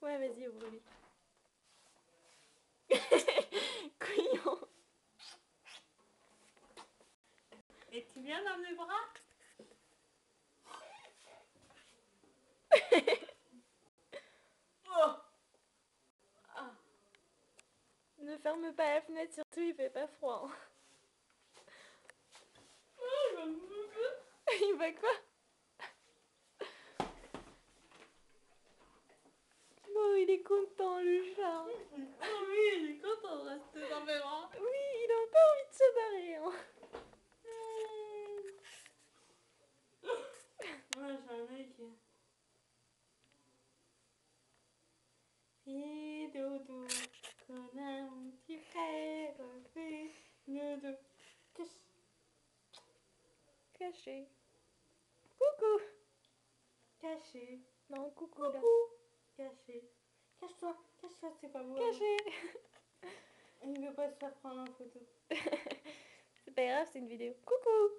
Ouais, vas-y, ouvre-lui. Couillon. Et tu viens dans mes bras? Oh. Ah. Ne ferme pas la fenêtre, surtout il fait pas froid. Hein. Il va quoi? Oh, il est content le chat. Oh oui, il est content de rester dans mes bras. Oui, il a pas envie de se barrer. Hein. Moi j'ai un œil qui... Fais dodo, qu'on a un petit frère, fais dodo. Caché. Coucou. Caché. Non, coucou là. Caché. Cache-toi, cache-toi, c'est pas beau. Caché. Il ne veut pas se faire prendre en photo. C'est pas grave, c'est une vidéo. Coucou.